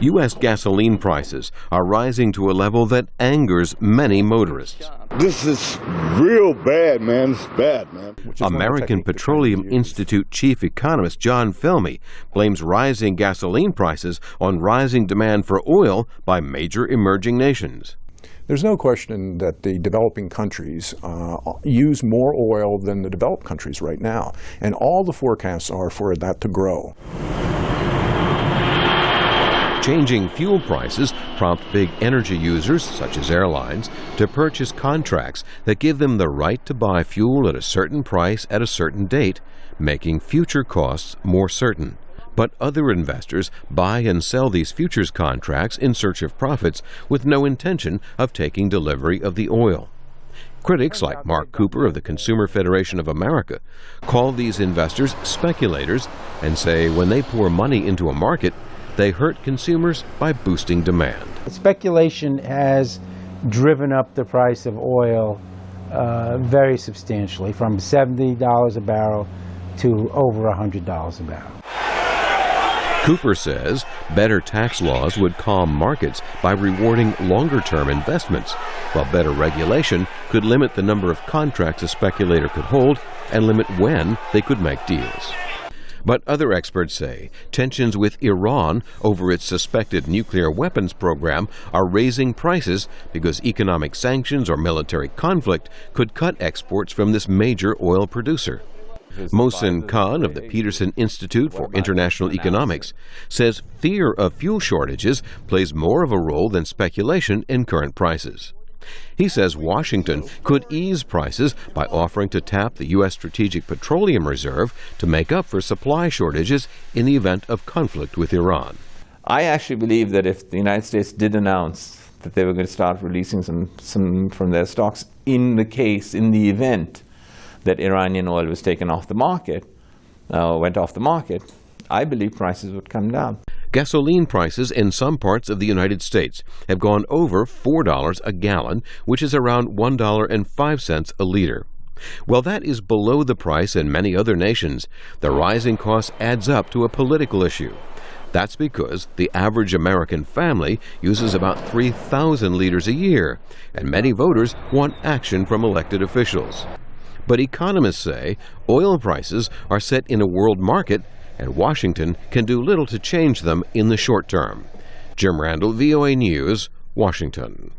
U.S. gasoline prices are rising to a level that angers many motorists. This is real bad, man. It's bad, man. American Petroleum Institute chief economist John Felmy blames rising gasoline prices on rising demand for oil by major emerging nations. There's no question that the developing countries use more oil than the developed countries right now, and all the forecasts are for that to grow. Changing fuel prices prompt big energy users, such as airlines, to purchase contracts that give them the right to buy fuel at a certain price at a certain date, making future costs more certain. But other investors buy and sell these futures contracts in search of profits with no intention of taking delivery of the oil. Critics like Mark Cooper of the Consumer Federation of America call these investors speculators and say when they pour money into a market, they hurt consumers by boosting demand. Speculation has driven up the price of oil very substantially, from $70 a barrel to over $100 a barrel. Cooper says better tax laws would calm markets by rewarding longer-term investments, while better regulation could limit the number of contracts a speculator could hold and limit when they could make deals. But other experts say tensions with Iran over its suspected nuclear weapons program are raising prices because economic sanctions or military conflict could cut exports from this major oil producer. Mohsin Khan of the Peterson Institute for International Economics says fear of fuel shortages plays more of a role than speculation in current prices. He says Washington could ease prices by offering to tap the U.S. Strategic Petroleum Reserve to make up for supply shortages in the event of conflict with Iran. I actually believe that if the United States did announce that they were going to start releasing some from their stocks in the event that Iranian oil was taken off the market, went off the market, I believe prices would come down. Gasoline prices in some parts of the United States have gone over $4 a gallon, which is around $1.05 a liter. While that is below the price in many other nations, the rising cost adds up to a political issue. That's because the average American family uses about 3,000 liters a year, and many voters want action from elected officials. But economists say oil prices are set in a world market, and Washington can do little to change them in the short term. Jim Randall, VOA News, Washington.